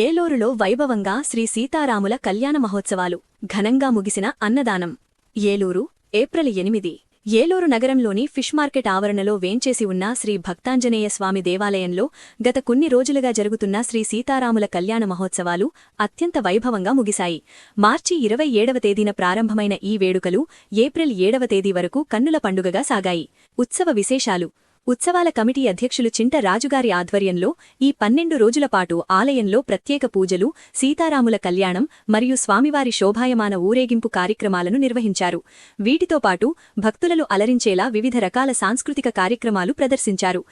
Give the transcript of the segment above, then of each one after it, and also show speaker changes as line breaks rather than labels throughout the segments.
ఏలూరులో వైభవంగా శ్రీ సీతారాముల కళ్యాణ మహోత్సవాలు ఘనంగా ముగిసిన అన్నదానం. ఏలూరు, ఏప్రిల్ 8. ఏలూరు నగరంలోని ఫిష్ మార్కెట్ ఆవరణలో వేంచేసి ఉన్న శ్రీ భక్తాంజనేయ స్వామి దేవాలయంలో గత కొన్ని రోజులుగా జరుగుతున్న శ్రీ సీతారాముల కళ్యాణ మహోత్సవాలు అత్యంత వైభవంగా ముగిశాయి. మార్చి 27వ తేదీన ప్రారంభమైన ఈ వేడుకలు ఏప్రిల్ 7వ తేదీ వరకు కన్నుల పండుగగా సాగాయి. ఉత్సవ విశేషాలు. ఉత్సవాల కమిటీ అధ్యక్షులు చింట రాజుగారి ఆధ్వర్యంలో ఈ 12 రోజుల పాటు ఆలయంలో ప్రత్యేక పూజలు, సీతారాముల కళ్యాణం మరియు స్వామివారి శోభాయమాన ఊరేగింపు కార్యక్రమాలను నిర్వహించారు. వీటితో పాటు భక్తులను అలరించేలా వివిధ రకాల సాంస్కృతిక కార్యక్రమాలు ప్రదర్శించారు.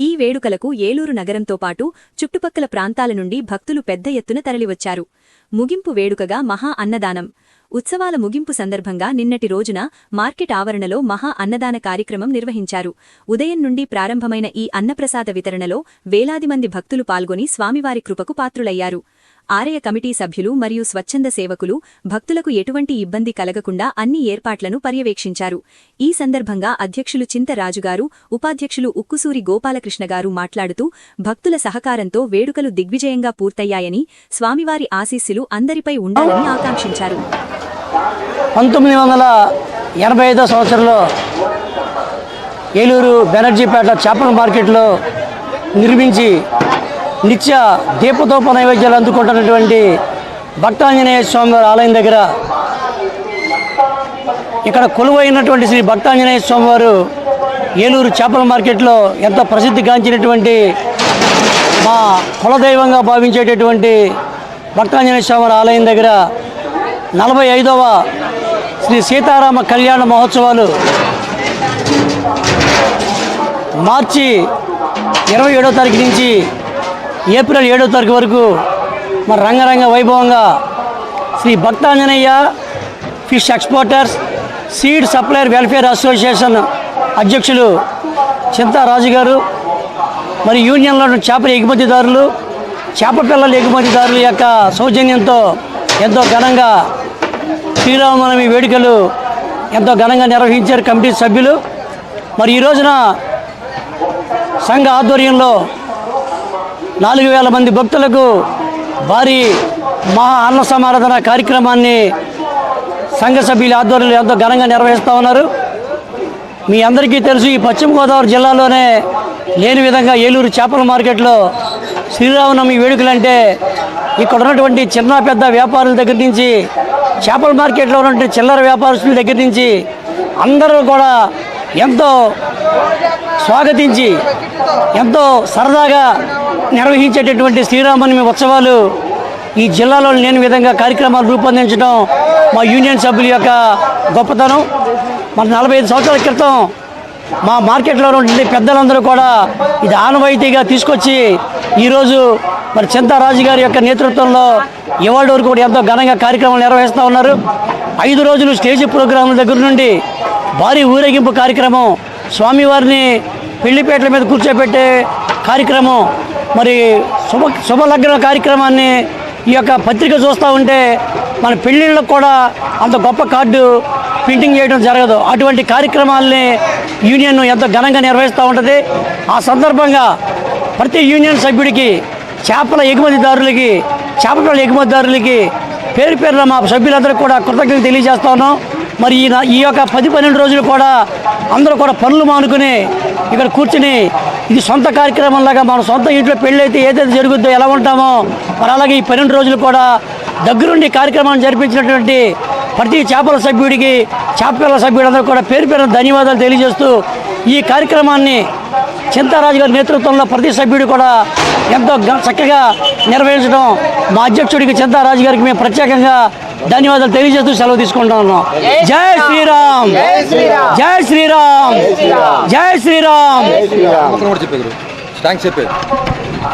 ఈ వేడుకలకు ఏలూరు నగరంతో పాటు చుట్టుపక్కల ప్రాంతాల నుండి భక్తులు పెద్ద ఎత్తున తరలివచ్చారు. ముగింపు వేడుకగా మహా అన్నదానం. ఉత్సవాల ముగింపు సందర్భంగా నిన్నటి రోజున మార్కెట్ ఆవరణలో మహా అన్నదాన కార్యక్రమం నిర్వహించారు. ఉదయం నుండి ప్రారంభమైన ఈ అన్నప్రసాద వితరణలో వేలాది మంది భక్తులు పాల్గొని స్వామివారి కృపకు పాత్రులయ్యారు. ఆలయ కమిటీ సభ్యులు మరియు స్వచ్ఛంద సేవకులు భక్తులకు ఎటువంటి ఇబ్బంది కలగకుండా అన్ని ఏర్పాట్లను పర్యవేక్షించారు. ఈ సందర్భంగా అధ్యక్షులు చింత రాజుగారు, ఉపాధ్యక్షులు ఉక్కుసూరి గోపాలకృష్ణగారు మాట్లాడుతూ భక్తుల సహకారంతో వేడుకలు దిగ్విజయంగా పూర్తయ్యాయని, స్వామివారి ఆశీస్సులు అందరిపై ఉండాలని ఆకాంక్షించారు.
1985వ సంవత్సరంలో ఏలూరు బెనర్జీపేట చేపల మార్కెట్లో నిర్మించి నిత్య దీపదోప నైవేద్యాలు అందుకుంటున్నటువంటి భక్తాంజనేయ స్వామివారి ఆలయం దగ్గర ఇక్కడ కొలువైనటువంటి శ్రీ భక్తాంజనేయ స్వామివారు ఏలూరు చేపల మార్కెట్లో ఎంతో ప్రసిద్ధిగాంచినటువంటి మా కులదైవంగా భావించేటటువంటి భక్తాంజనేయ స్వామివారి ఆలయం దగ్గర 45వ శ్రీ సీతారామ కళ్యాణ మహోత్సవాలు మార్చి 27వ తారీఖు నుంచి ఏప్రిల్ 7వ తారీఖు వరకు మరి రంగరంగ వైభవంగా Shri Bhaktanjaneya fish exporters seed supplier welfare association అధ్యక్షులు చింతా రాజుగారు మరి యూనియన్లో చేపల ఎగుమతిదారులు, చేప పిల్లల ఎగుమతిదారుల యొక్క సౌజన్యంతో ఎంతో ఘనంగా శ్రీరామనవమి వేడుకలు ఎంతో ఘనంగా నిర్వహించారు కమిటీ సభ్యులు. మరి ఈ రోజున సంఘ ఆధ్వర్యంలో 4000 మంది భక్తులకు భారీ మహా అన్న సమారాధన కార్యక్రమాన్ని సంఘ సభ్యుల ఆధ్వర్యంలో ఎంతో ఘనంగా నిర్వహిస్తూ ఉన్నారు. మీ అందరికీ తెలుసు, ఈ పశ్చిమ గోదావరి జిల్లాలోనే లేని విధంగా ఏలూరు చేపల మార్కెట్లో శ్రీరామనవమి వేడుకలంటే ఇక్కడ ఉన్నటువంటి చిన్న పెద్ద వ్యాపారుల దగ్గర నుంచి, చేపల మార్కెట్లో ఉన్నటువంటి చిల్లర వ్యాపారస్తుల దగ్గర నుంచి అందరూ కూడా ఎంతో స్వాగతించి ఎంతో సరదాగా నిర్వహించేటటువంటి శ్రీరామనవమి ఉత్సవాలు ఈ జిల్లాలో లేని విధంగా కార్యక్రమాలు రూపొందించడం మా యూనియన్ సభ్యుల యొక్క గొప్పతనం. మన 45 సంవత్సరాల క్రితం మా మార్కెట్లో ఉండే పెద్దలందరూ కూడా ఇది ఆనవాయితీగా తీసుకొచ్చి ఈరోజు మరి చింతా రాజు గారి యొక్క నేతృత్వంలో ఇవాళ వరకు కూడా ఎంతో ఘనంగా కార్యక్రమాలు నిర్వహిస్తూ ఉన్నారు. 5 రోజులు స్టేజ్ ప్రోగ్రాముల దగ్గర నుండి భారీ ఊరేగింపు కార్యక్రమం, స్వామివారిని పెళ్లిపేటల మీద కూర్చోబెట్టే కార్యక్రమం, మరి శుభలగ్న కార్యక్రమాన్ని ఈ యొక్క పత్రిక చూస్తూ ఉంటే మన పెళ్ళిళ్ళకు కూడా అంత గొప్ప కార్డు ప్రింటింగ్ చేయడం జరగదు. అటువంటి కార్యక్రమాలని యూనియన్ ఎంతో ఘనంగా నిర్వహిస్తూ ఉంటుంది. ఆ సందర్భంగా ప్రతి యూనియన్ సభ్యుడికి, చేపల ఎగుమతిదారులకి, చేపల ఎగుమతిదారులకి పేరు పేరున మా సభ్యులందరికీ కూడా కృతజ్ఞతలు తెలియజేస్తా ఉన్నాం. మరి ఈ యొక్క 10-12 రోజులు కూడా అందరూ కూడా పనులు మానుకుని ఇక్కడ కూర్చుని ఇది సొంత కార్యక్రమంలాగా మన సొంత ఇంట్లో పెళ్ళైతే ఏదైతే జరుగుద్దో ఎలా ఉంటామో మరి అలాగే ఈ 12 రోజులు కూడా దగ్గరుండి కార్యక్రమాన్ని జరిపించినటువంటి ప్రతి చేపల సభ్యుడికి, చేపల సభ్యులందరూ కూడా పేరు పేరున ధన్యవాదాలు తెలియజేస్తూ ఈ కార్యక్రమాన్ని చింతారాజు గారి నేతృత్వంలో ప్రతి సభ్యుడు కూడా ఎంతో చక్కగా నిర్వహించడం మా అధ్యక్షుడికి చింతారాజు గారికి మేము ప్రత్యేకంగా ధన్యవాదాలు తెలియజేస్తూ సెలవు తీసుకుంటా ఉన్నాం. జై శ్రీరామ్, జై శ్రీరామ్, జై శ్రీరామ్.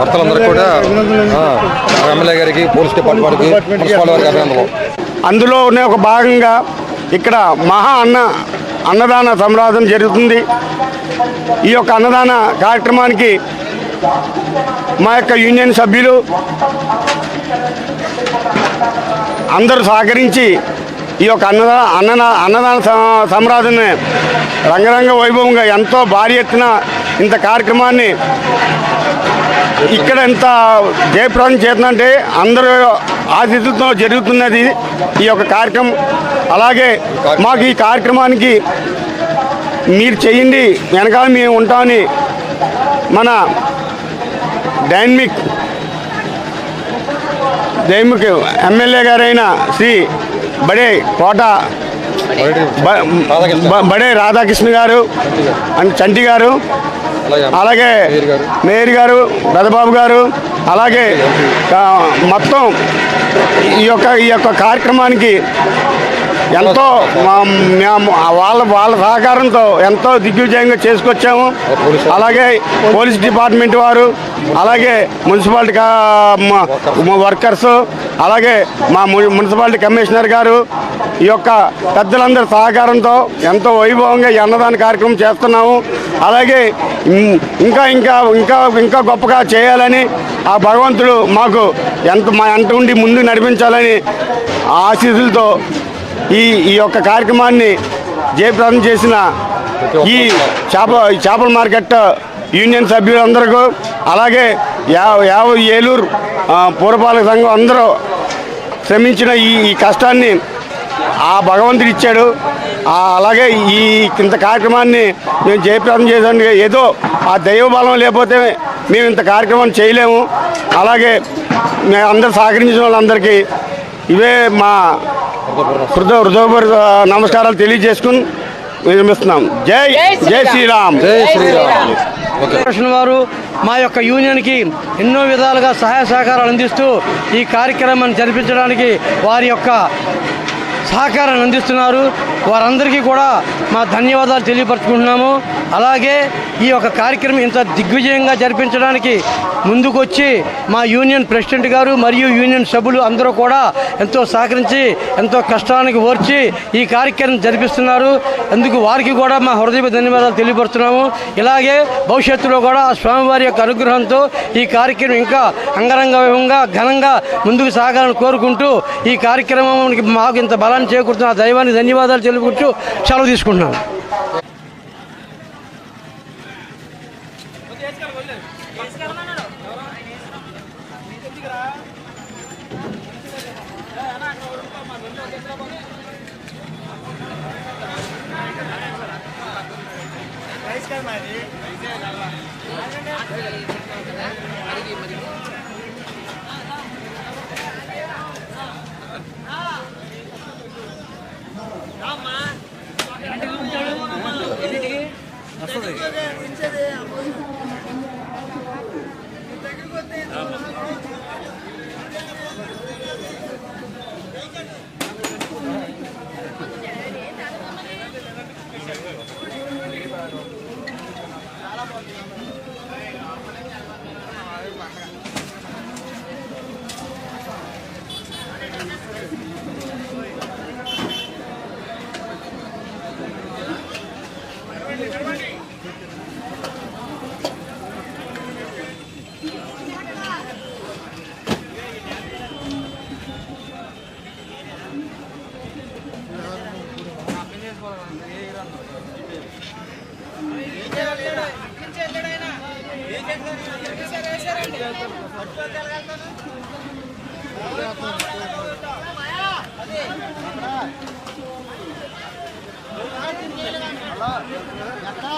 భక్తులందరూ కూడా ఎమ్మెల్యే గారికి, పోలీస్ డిపార్ట్మెంట్కి, మున్సిపల్ వారికి అభినందనలు.
అందులోనే ఒక భాగంగా ఇక్కడ మహా అన్నదాన సమారాధన జరుగుతుంది. ఈ యొక్క అన్నదాన కార్యక్రమానికి మా యొక్క యూనియన్ సభ్యులు అందరూ సహకరించి ఈ యొక్క అన్నదాన సమారాధన రంగరంగ వైభవంగా ఎంతో భారీ ఎత్తున ఇంత కార్యక్రమాన్ని ఇక్కడ ఎంత జయప్రదం చేస్తుందంటే అందరూ ఆశీస్సులతో జరుగుతున్నది ఈ యొక్క కార్యక్రమం. అలాగే మాకు ఈ కార్యక్రమానికి మీరు చేయండి, వెనకాల మేము ఉంటామని మన డైనమిక్ ఎమ్మెల్యే గారైన శ్రీ బడే రాధాకృష్ణ గారు అండ్ చంటి గారు, అలాగే మేయర్ గారు, పెదబాబు గారు, అలాగే మొత్తం ఈ యొక్క కార్యక్రమానికి ఎంతో వాళ్ళ సహకారంతో ఎంతో దిగ్విజయంగా చేసుకొచ్చాము. అలాగే పోలీస్ డిపార్ట్మెంట్ వారు, అలాగే మున్సిపాలిటీ వర్కర్స్, అలాగే మా మున్సిపాలిటీ కమిషనర్ గారు, ఈ యొక్క పెద్దలందరి సహకారంతో ఎంతో వైభవంగా ఈ అన్నదాన కార్యక్రమం చేస్తున్నాము. అలాగే ఇంకా గొప్పగా చేయాలని ఆ భగవంతుడు మాకు మా ఎంట ఉండి ముందు నడిపించాలని ఆశీస్సులతో ఈ యొక్క కార్యక్రమాన్ని జయప్రదం చేసిన ఈ చేపల మార్కెట్ యూనియన్ సభ్యులందరికీ, అలాగే ఏలూరు పురపాలక సంఘం అందరూ శ్రమించిన ఈ కష్టాన్ని ఆ భగవంతుడు ఇచ్చాడు. అలాగే ఇంత కార్యక్రమాన్ని మేము జయప్రదం చేసాను. ఏదో ఆ దైవ బలం లేకపోతే మేము ఇంత కార్యక్రమాన్ని చేయలేము. అలాగే మేము అందరూ సహకరించిన వాళ్ళందరికీ ఇవే మా హృదయపూర్వక నమస్కారాలు తెలియజేసుకుని నిర్మిస్తున్నాం. జై శ్రీరామ్.
వారు మా యొక్క యూనియన్కి ఎన్నో విధాలుగా సహాయ సహకారాలు అందిస్తూ ఈ కార్యక్రమాన్ని జరిపించడానికి వారి యొక్క సహకారాన్ని అందిస్తున్నారు. వారందరికీ కూడా మా ధన్యవాదాలు తెలియపరచుకుంటున్నాము. అలాగే ఈ యొక్క కార్యక్రమం ఇంత దిగ్విజయంగా జరిపించడానికి ముందుకొచ్చి మా యూనియన్ ప్రెసిడెంట్ గారు మరియు యూనియన్ సభ్యులు అందరూ కూడా ఎంతో సహకరించి ఎంతో కష్టానికి ఓర్చి ఈ కార్యక్రమం జరిపిస్తున్నారు. అందుకు వారికి కూడా మా హృదయ ధన్యవాదాలు తెలియపరుస్తున్నాము. ఇలాగే భవిష్యత్తులో కూడా స్వామివారి యొక్క అనుగ్రహంతో ఈ కార్యక్రమం ఇంకా అంగరంగ వైభవంగా ఘనంగా ముందుకు సాగాలని కోరుకుంటూ ఈ కార్యక్రమానికి మాకు ఇంత బలాన్ని చేకూరుతున్న ఆ దైవానికి ధన్యవాదాలు తెలుపుకుంటూ సెలవు తీసుకుంటున్నాను.
అలా